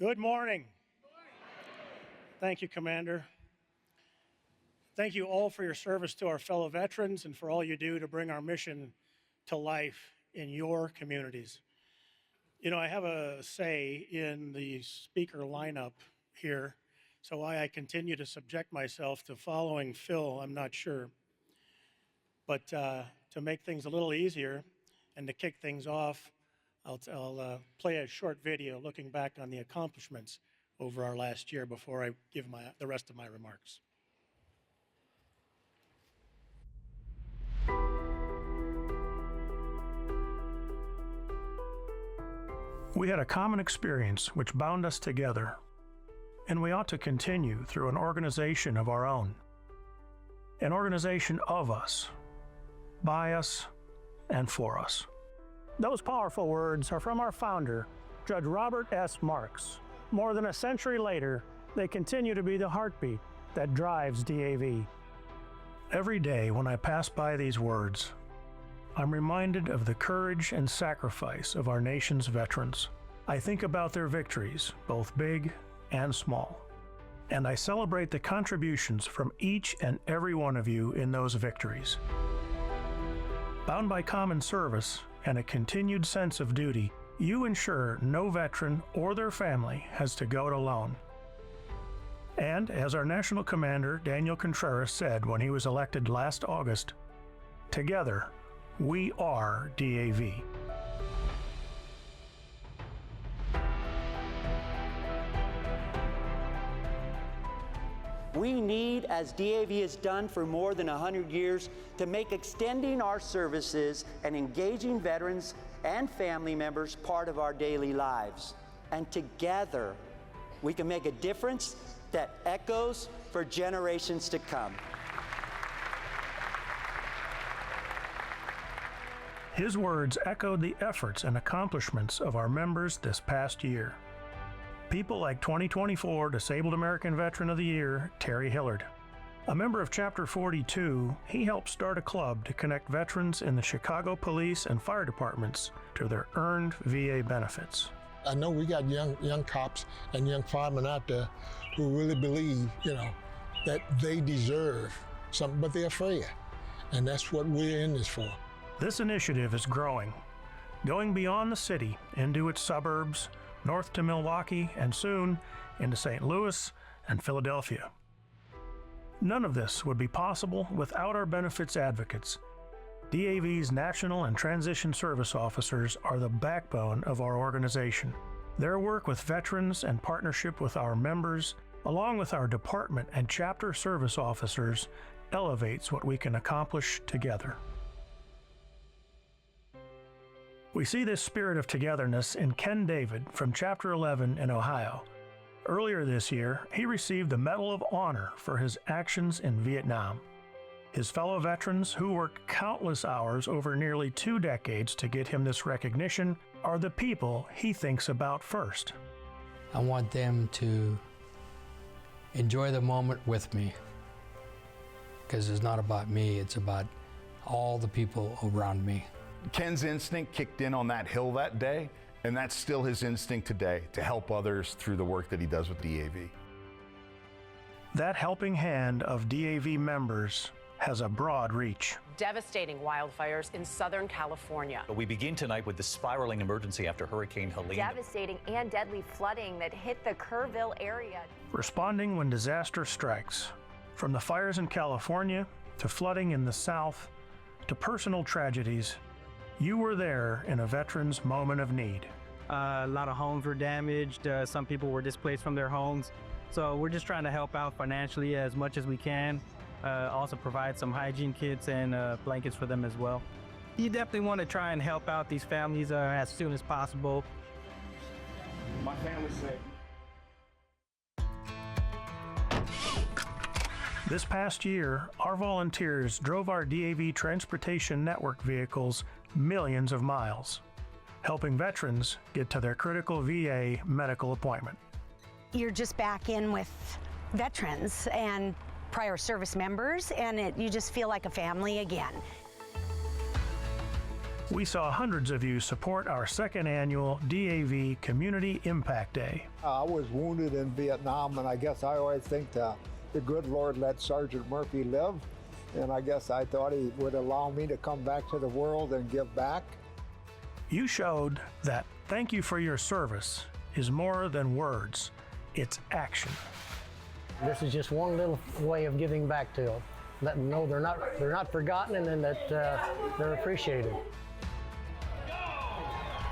Good morning. Thank you, Commander. Thank you all for your service to our fellow veterans and for all you do to bring our mission to life in your communities. You know, I have a say in the speaker lineup here, so why I continue to subject myself to following Phil, I'm not sure. But to make things a little easier and to kick things off, I'll play a short video looking back on the accomplishments over our last year before I give the rest of my remarks. We had a common experience which bound us together, and we ought to continue through an organization of our own. An organization of us, by us, and for us. Those powerful words are from our founder, Judge Robert S. Marks. More than a century later, they continue to be the heartbeat that drives DAV. Every day when I pass by these words, I'm reminded of the courage and sacrifice of our nation's veterans. I think about their victories, both big and small, and I celebrate the contributions from each and every one of you in those victories. Bound by common service and a continued sense of duty, you ensure no veteran or their family has to go it alone. And as our National Commander Daniel Contreras said when he was elected last August, together, we are DAV. We need, as DAV has done for more than 100 years, to make extending our services and engaging veterans and family members part of our daily lives. And together, we can make a difference that echoes for generations to come. His words echoed the efforts and accomplishments of our members this past year. People like 2024 Disabled American Veteran of the Year, Terry Hillard. A member of Chapter 42, he helped start a club to connect veterans in the Chicago police and fire departments to their earned VA benefits. I know we got young cops and young firemen out there who really believe, that they deserve something, but they're afraid. And that's what we're in this for. This initiative is growing, going beyond the city into its suburbs, north to Milwaukee, and soon into St. Louis and Philadelphia. None of this would be possible without our benefits advocates. DAV's National and Transition Service Officers are the backbone of our organization. Their work with veterans and partnership with our members, along with our department and chapter service officers, elevates what we can accomplish together. We see this spirit of togetherness in Ken David from Chapter 11 in Ohio. Earlier this year, he received the Medal of Honor for his actions in Vietnam. His fellow veterans, who worked countless hours over nearly 2 decades to get him this recognition, are the people he thinks about first. I want them to enjoy the moment with me, because it's not about me, it's about all the people around me. Ken's instinct kicked in on that hill that day, and that's still his instinct today, to help others through the work that he does with DAV. That helping hand of DAV members has a broad reach. Devastating wildfires in Southern California. We begin tonight with the spiraling emergency after Hurricane Helene. Devastating and deadly flooding that hit the Kerrville area. Responding when disaster strikes. From the fires in California, to flooding in the South, to personal tragedies, you were there in a veteran's moment of need. A lot of homes were damaged. Some people were displaced from their homes. So we're just trying to help out financially as much as we can. Also provide some hygiene kits and blankets for them as well. You definitely want to try and help out these families as soon as possible. My family said. This past year, our volunteers drove our DAV transportation network vehicles millions of miles, helping veterans get to their critical VA medical appointment. You're just back in with veterans and prior service members, and you just feel like a family again. We saw hundreds of you support our second annual DAV Community Impact Day. I was wounded in Vietnam, and I guess I always think the good Lord let Sergeant Murphy live, and I guess I thought he would allow me to come back to the world and give back. You showed that thank you for your service is more than words, it's action. This is just one little way of giving back to them, letting them know they're not forgotten and that they're appreciated.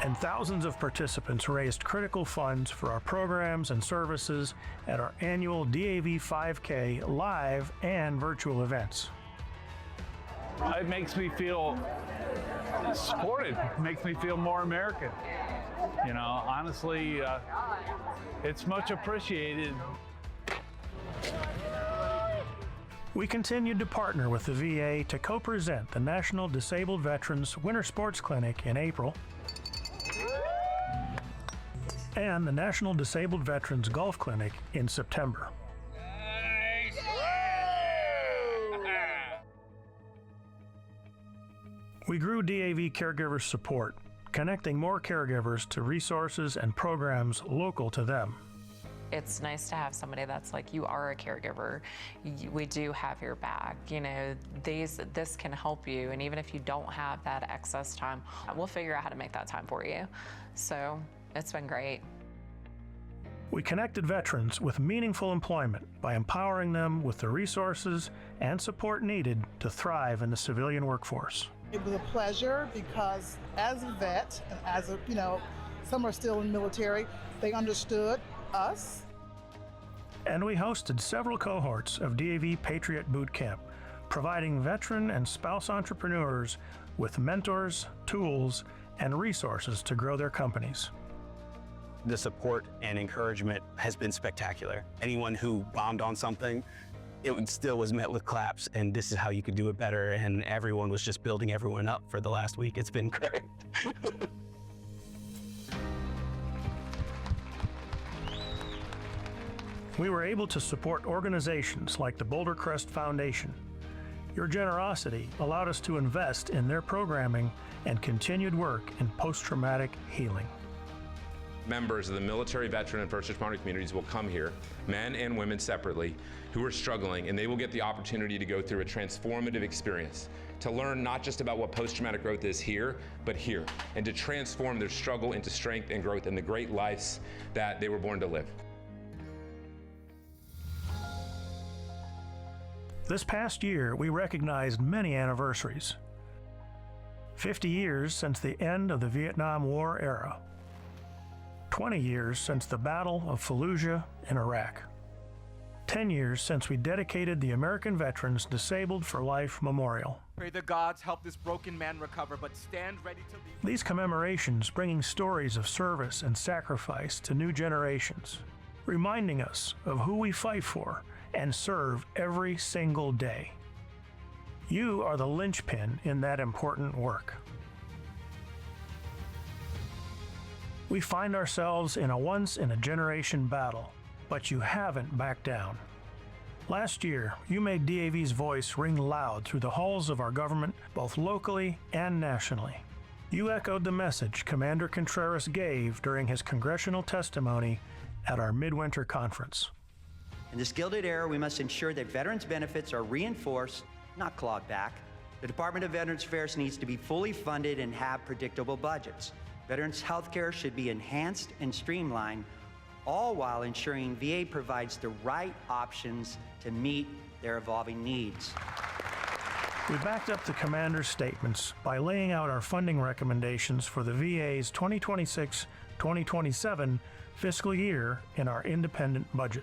And thousands of participants raised critical funds for our programs and services at our annual DAV 5K live and virtual events. It makes me feel supported. It makes me feel more American. You know, honestly, it's much appreciated. We continued to partner with the VA to co-present the National Disabled Veterans Winter Sports Clinic in April and the National Disabled Veterans Golf Clinic in September. We grew DAV caregiver support, connecting more caregivers to resources and programs local to them. It's nice to have somebody that's like, you are a caregiver, we do have your back, you know, this can help you, and even if you don't have that excess time, we'll figure out how to make that time for you. So it's been great. We connected veterans with meaningful employment by empowering them with the resources and support needed to thrive in the civilian workforce. It was a pleasure because as a vet, and as a, you know, some are still in the military, they understood us. And we hosted several cohorts of DAV Patriot Boot Camp, providing veteran and spouse entrepreneurs with mentors, tools, and resources to grow their companies. The support and encouragement has been spectacular. Anyone who bombed on something, it still was met with claps, and this is how you could do it better, and everyone was just building everyone up for the last week. It's been great. We were able to support organizations like the Boulder Crest Foundation. Your generosity allowed us to invest in their programming and continued work in post-traumatic healing. Members of the military, veteran, and first responder communities will come here, men and women separately, who are struggling, and they will get the opportunity to go through a transformative experience, to learn not just about what post-traumatic growth is here, but here, and to transform their struggle into strength and growth in the great lives that they were born to live. This past year, we recognized many anniversaries. 50 years since the end of the Vietnam War era. 20 years since the Battle of Fallujah in Iraq. 10 years since we dedicated the American Veterans Disabled for Life Memorial. Pray the gods help this broken man recover, but stand ready to leave. These commemorations bringing stories of service and sacrifice to new generations, reminding us of who we fight for and serve every single day. You are the linchpin in that important work. We find ourselves in a once-in-a-generation battle, but you haven't backed down. Last year, you made DAV's voice ring loud through the halls of our government, both locally and nationally. You echoed the message Commander Contreras gave during his congressional testimony at our midwinter conference. In this Gilded Era, we must ensure that veterans' benefits are reinforced, not clawed back. The Department of Veterans Affairs needs to be fully funded and have predictable budgets. Veterans' health care should be enhanced and streamlined, all while ensuring VA provides the right options to meet their evolving needs. We backed up the commander's statements by laying out our funding recommendations for the VA's 2026-2027 fiscal year in our independent budget.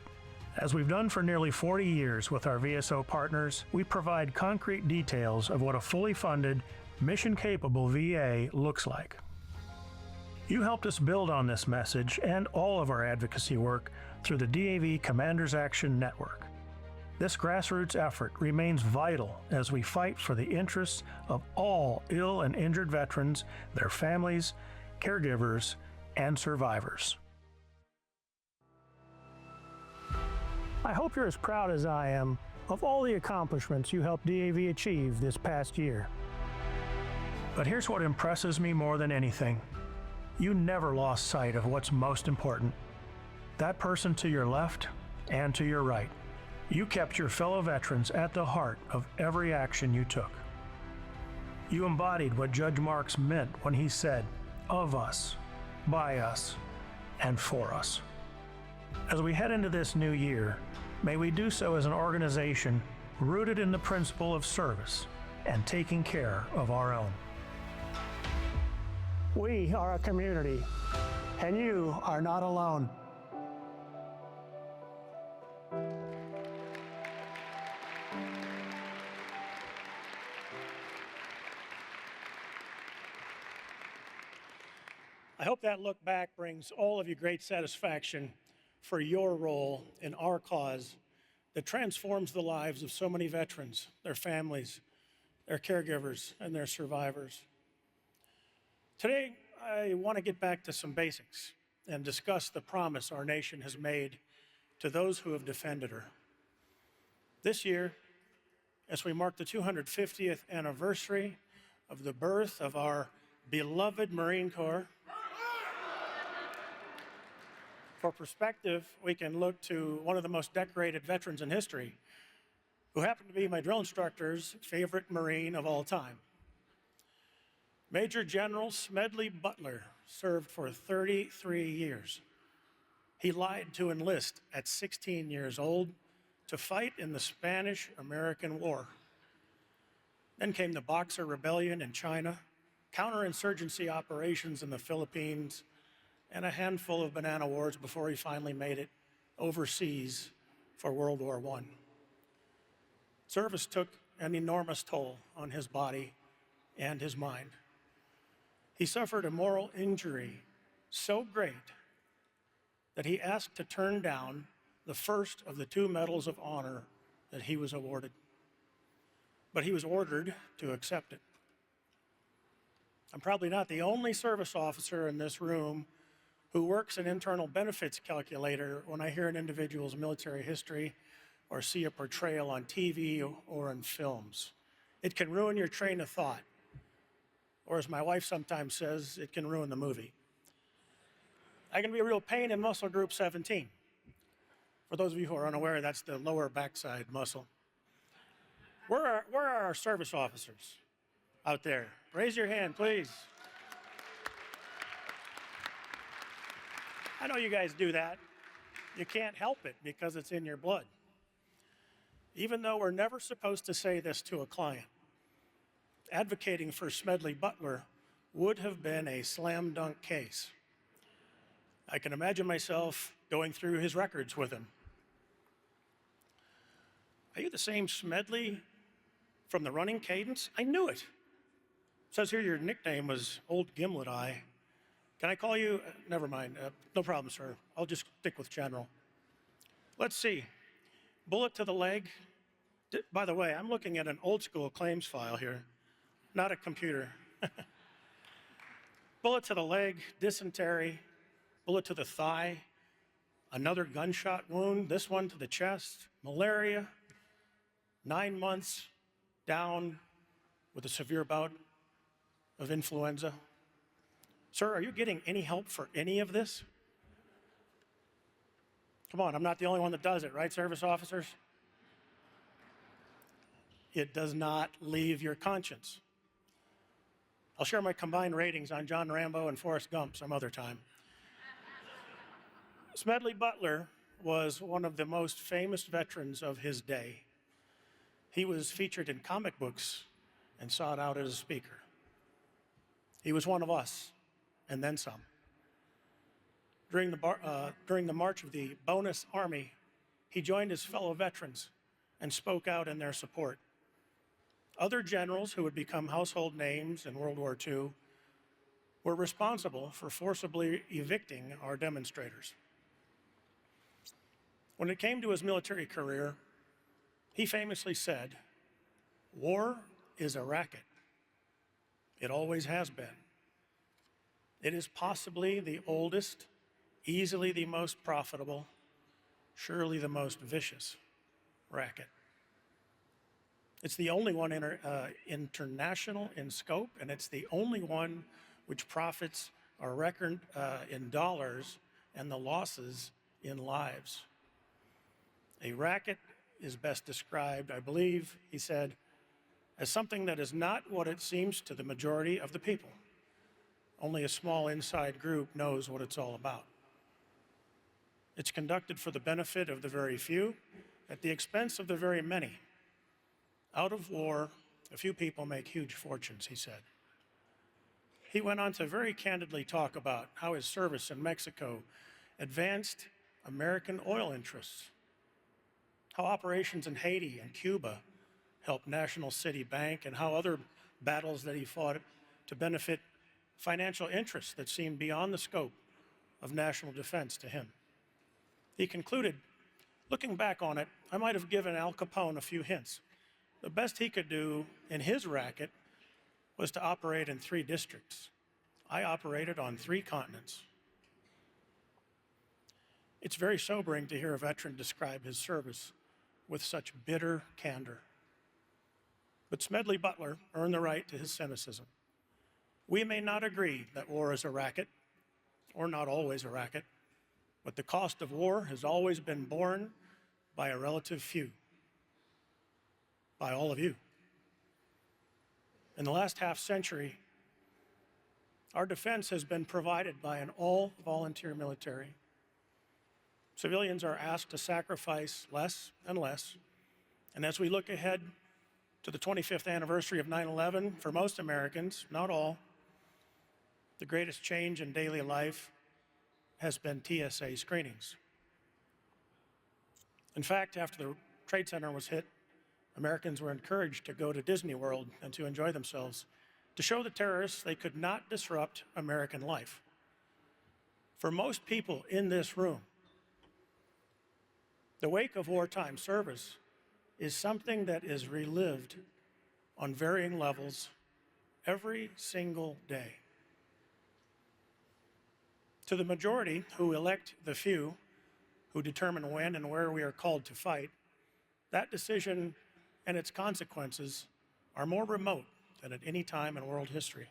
As we've done for nearly 40 years with our VSO partners, we provide concrete details of what a fully funded, mission-capable VA looks like. You helped us build on this message and all of our advocacy work through the DAV Commanders Action Network. This grassroots effort remains vital as we fight for the interests of all ill and injured veterans, their families, caregivers, and survivors. I hope you're as proud as I am of all the accomplishments you helped DAV achieve this past year. But here's what impresses me more than anything. You never lost sight of what's most important. That person to your left and to your right. You kept your fellow veterans at the heart of every action you took. You embodied what Judge Marks meant when he said, "Of us, by us, and for us." As we head into this new year, may we do so as an organization rooted in the principle of service and taking care of our own. We are a community, and you are not alone. I hope that look back brings all of you great satisfaction for your role in our cause that transforms the lives of so many veterans, their families, their caregivers, and their survivors. Today, I want to get back to some basics and discuss the promise our nation has made to those who have defended her. This year, as we mark the 250th anniversary of the birth of our beloved Marine Corps, for perspective, we can look to one of the most decorated veterans in history, who happened to be my drill instructor's favorite Marine of all time. Major General Smedley Butler served for 33 years. He lied to enlist at 16 years old to fight in the Spanish-American War. Then came the Boxer Rebellion in China, counterinsurgency operations in the Philippines, and a handful of banana wars before he finally made it overseas for World War I. Service took an enormous toll on his body and his mind. He suffered a moral injury so great that he asked to turn down the first of the 2 medals of honor that he was awarded. But he was ordered to accept it. I'm probably not the only service officer in this room who works an internal benefits calculator when I hear an individual's military history or see a portrayal on TV or in films. It can ruin your train of thought. Or as my wife sometimes says, it can ruin the movie. I can be a real pain in muscle group 17. For those of you who are unaware, that's the lower backside muscle. Where are our service officers out there? Raise your hand, please. I know you guys do that. You can't help it because it's in your blood. Even though we're never supposed to say this to a client, advocating for Smedley Butler would have been a slam dunk case. I can imagine myself going through his records with him. Are you the same Smedley from the running cadence? I knew it. It says here your nickname was Old Gimlet Eye. Can I call you? Never mind. No problem, sir. I'll just stick with General. Let's see. Bullet to the leg. By the way, I'm looking at an old school claims file here, not a computer. Bullet to the leg, dysentery, bullet to the thigh, another gunshot wound, this one to the chest, malaria, 9 months down with a severe bout of influenza. Sir, are you getting any help for any of this? Come on, I'm not the only one that does it, right, service officers? It does not leave your conscience. I'll share my combined ratings on John Rambo and Forrest Gump some other time. Smedley Butler was one of the most famous veterans of his day. He was featured in comic books and sought out as a speaker. He was one of us, and then some. During the march of the Bonus Army, he joined his fellow veterans and spoke out in their support. Other generals who would become household names in World War II were responsible for forcibly evicting our demonstrators. When it came to his military career, he famously said, "War is a racket. It always has been. It is possibly the oldest, easily the most profitable, surely the most vicious racket." It's the only one international in scope, and it's the only one which profits are reckoned in dollars and the losses in lives. A racket is best described, I believe, he said, as something that is not what it seems to the majority of the people. Only a small inside group knows what it's all about. It's conducted for the benefit of the very few, at the expense of the very many. Out of war, a few people make huge fortunes, he said. He went on to very candidly talk about how his service in Mexico advanced American oil interests, how operations in Haiti and Cuba helped National City Bank, and how other battles that he fought to benefit financial interests that seemed beyond the scope of national defense to him. He concluded, looking back on it, I might have given Al Capone a few hints. The best he could do in his racket was to operate in 3 districts. I operated on 3 continents. It's very sobering to hear a veteran describe his service with such bitter candor. But Smedley Butler earned the right to his cynicism. We may not agree that war is a racket, or not always a racket, but the cost of war has always been borne by a relative few, by all of you. In the last half century, our defense has been provided by an all-volunteer military. Civilians are asked to sacrifice less and less, and as we look ahead to the 25th anniversary of 9/11, for most Americans, not all, the greatest change in daily life has been TSA screenings. In fact, after the Trade Center was hit, Americans were encouraged to go to Disney World and to enjoy themselves, to show the terrorists they could not disrupt American life. For most people in this room, the wake of wartime service is something that is relived on varying levels every single day. To the majority who elect the few, who determine when and where we are called to fight, that decision and its consequences are more remote than at any time in world history.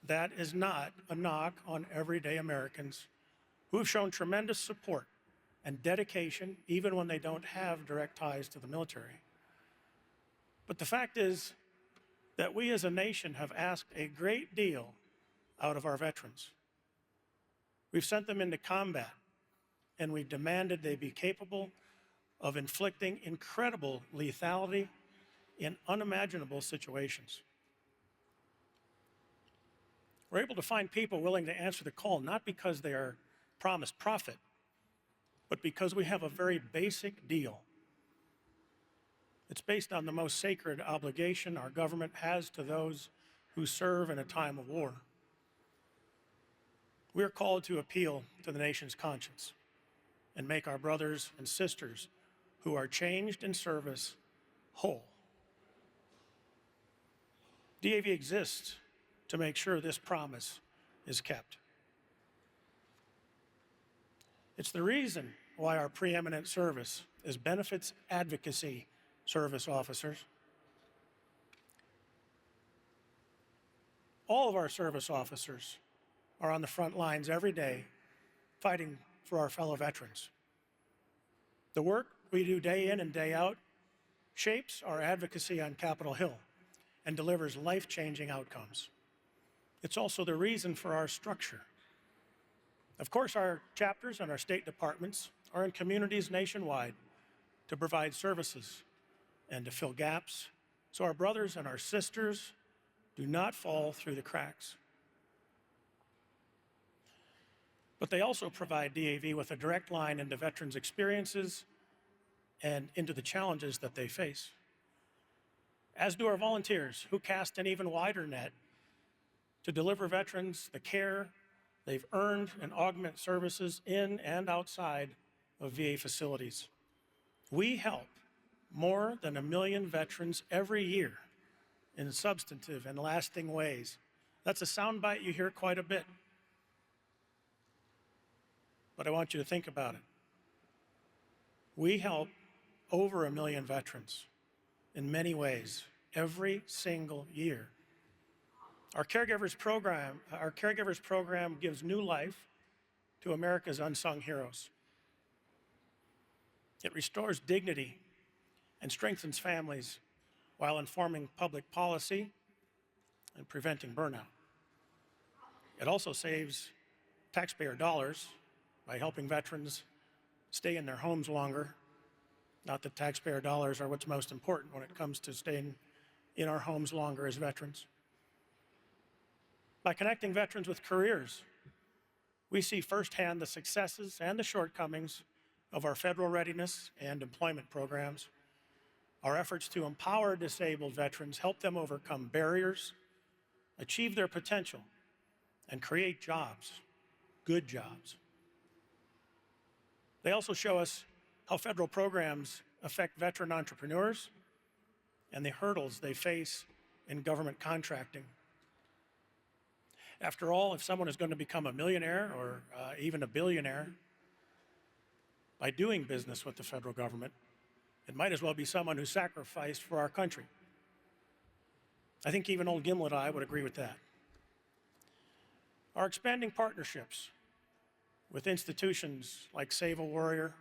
That is not a knock on everyday Americans who have shown tremendous support and dedication even when they don't have direct ties to the military. But the fact is that we as a nation have asked a great deal out of our veterans. We've sent them into combat, and we've demanded they be capable of inflicting incredible lethality in unimaginable situations. We're able to find people willing to answer the call, not because they are promised profit, but because we have a very basic deal. It's based on the most sacred obligation our government has to those who serve in a time of war. We are called to appeal to the nation's conscience and make our brothers and sisters who are changed in service whole. DAV exists to make sure this promise is kept. It's the reason why our preeminent service is benefits advocacy service officers. All of our service officers are on the front lines every day fighting for our fellow veterans. The work we do day in and day out shapes our advocacy on Capitol Hill and delivers life-changing outcomes. It's also the reason for our structure. Of course, our chapters and our state departments are in communities nationwide to provide services and to fill gaps so our brothers and our sisters do not fall through the cracks. But they also provide DAV with a direct line into veterans' experiences and into the challenges that they face. As do our volunteers, who cast an even wider net to deliver veterans the care they've earned and augment services in and outside of VA facilities. We help more than 1 million veterans every year in substantive and lasting ways. That's a soundbite you hear quite a bit. But I want you to think about it. We help over 1 million veterans in many ways every single year. Our Caregivers program gives new life to America's unsung heroes. It restores dignity and strengthens families while informing public policy and preventing burnout. It also saves taxpayer dollars by helping veterans stay in their homes longer. Not that taxpayer dollars are what's most important when it comes to staying in our homes longer as veterans. By connecting veterans with careers, we see firsthand the successes and the shortcomings of our federal readiness and employment programs. Our efforts to empower disabled veterans help them overcome barriers, achieve their potential, and create jobs, good jobs. They also show us how federal programs affect veteran entrepreneurs and the hurdles they face in government contracting. After all, if someone is going to become a millionaire or even a billionaire by doing business with the federal government, it might as well be someone who sacrificed for our country. I think even old Gimlet Eye would agree with that. Our expanding partnerships with institutions like Save a Warrior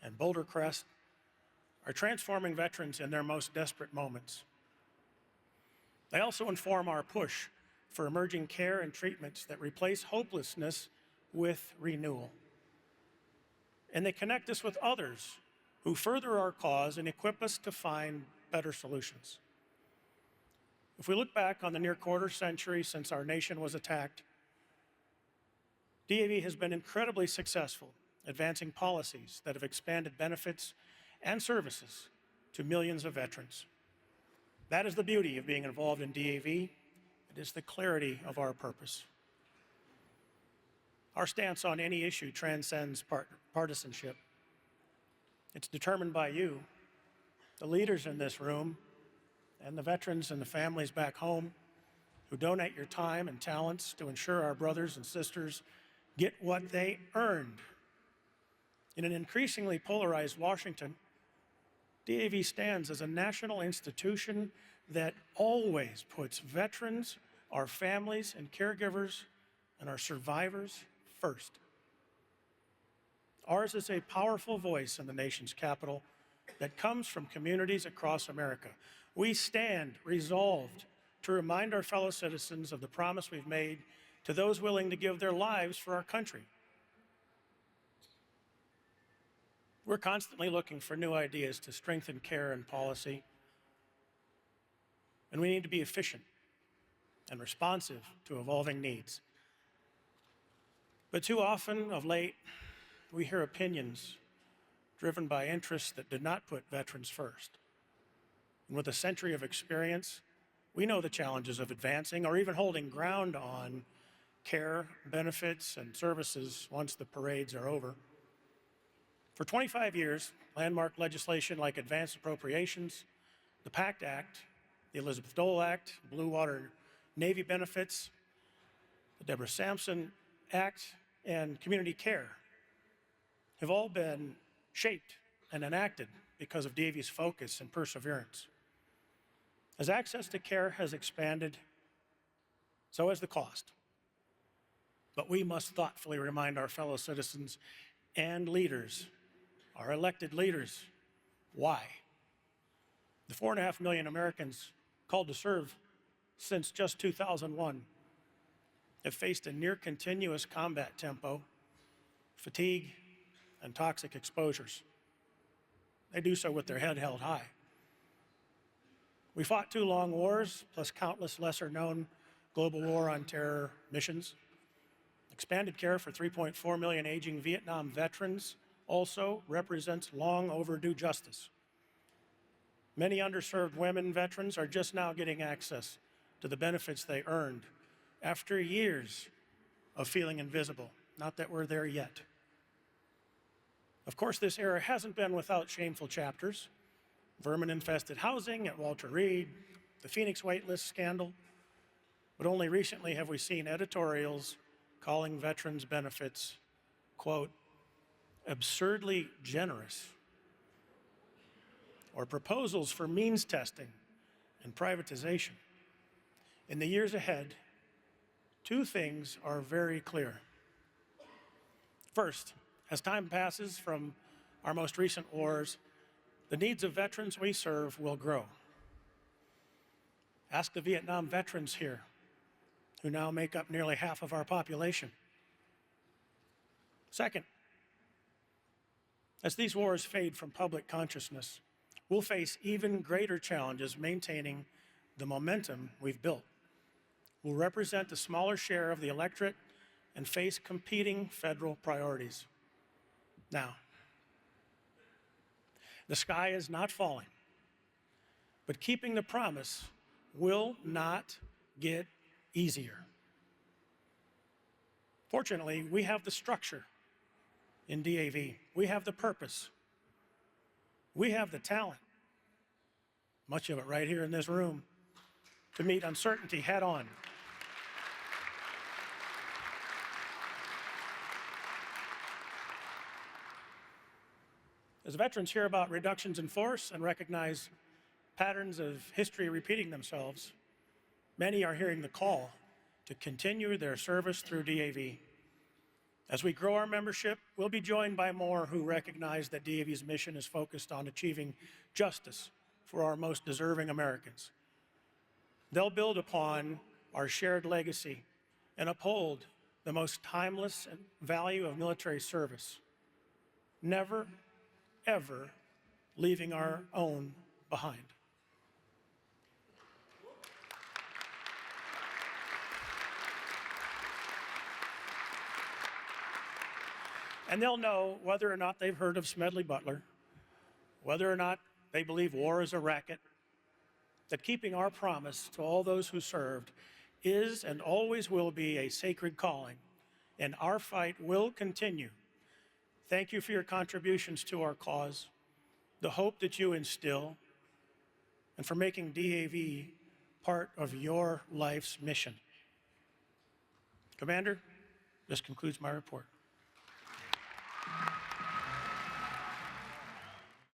and Boulder Crest are transforming veterans in their most desperate moments. They also inform our push for emerging care and treatments that replace hopelessness with renewal. And they connect us with others who further our cause and equip us to find better solutions. If we look back on the near quarter century since our nation was attacked, DAV has been incredibly successful advancing policies that have expanded benefits and services to millions of veterans. That is the beauty of being involved in DAV. It is the clarity of our purpose. Our stance on any issue transcends partisanship. It's determined by you, the leaders in this room, and the veterans and the families back home who donate your time and talents to ensure our brothers and sisters get what they earned. In an increasingly polarized Washington, DAV stands as a national institution that always puts veterans, our families and caregivers, and our survivors first. Ours is a powerful voice in the nation's capital that comes from communities across America. We stand resolved to remind our fellow citizens of the promise we've made to those willing to give their lives for our country. We're constantly looking for new ideas to strengthen care and policy, and we need to be efficient and responsive to evolving needs. But too often of late, we hear opinions driven by interests that did not put veterans first. And with a century of experience, we know the challenges of advancing or even holding ground on care, benefits, and services once the parades are over. For 25 years, landmark legislation like advanced appropriations, the PACT Act, the Elizabeth Dole Act, Blue Water Navy benefits, the Deborah Sampson Act, and community care have all been shaped and enacted because of DAV's focus and perseverance. As access to care has expanded, so has the cost. But we must thoughtfully remind our fellow citizens and leaders, our elected leaders, why. The 4.5 million Americans called to serve since just 2001 have faced a near continuous combat tempo, fatigue, and toxic exposures. They do so with their head held high. We fought 2 long wars, plus countless lesser-known global war on terror missions. Expanded care for 3.4 million aging Vietnam veterans also represents long overdue justice. Many underserved women veterans are just now getting access to the benefits they earned after years of feeling invisible. Not that we're there yet. Of course, this era hasn't been without shameful chapters. Vermin-infested housing at Walter Reed, the Phoenix waitlist scandal, but only recently have we seen editorials calling veterans' benefits, quote, absurdly generous. or proposals for means testing and privatization. In the years ahead, two things are very clear. First, as time passes from our most recent wars, the needs of veterans we serve will grow. Ask the Vietnam veterans here, who now make up nearly half of our population. Second, as these wars fade from public consciousness, we'll face even greater challenges maintaining the momentum we've built. We'll represent a smaller share of the electorate and face competing federal priorities. Now, the sky is not falling, but keeping the promise will not get easier. Fortunately, we have the structure in DAV. We have the purpose. We have the talent, much of it right here in this room, to meet uncertainty head on. As veterans hear about reductions in force and recognize patterns of history repeating themselves, many are hearing the call to continue their service through DAV. As we grow our membership, we'll be joined by more who recognize that DAV's mission is focused on achieving justice for our most deserving Americans. They'll build upon our shared legacy and uphold the most timeless value of military service, never, ever leaving our own behind. And they'll know whether or not they've heard of Smedley Butler, whether or not they believe war is a racket, that keeping our promise to all those who served is and always will be a sacred calling, and our fight will continue. Thank you for your contributions to our cause, the hope that you instill, and for making DAV part of your life's mission. Commander, this concludes my report.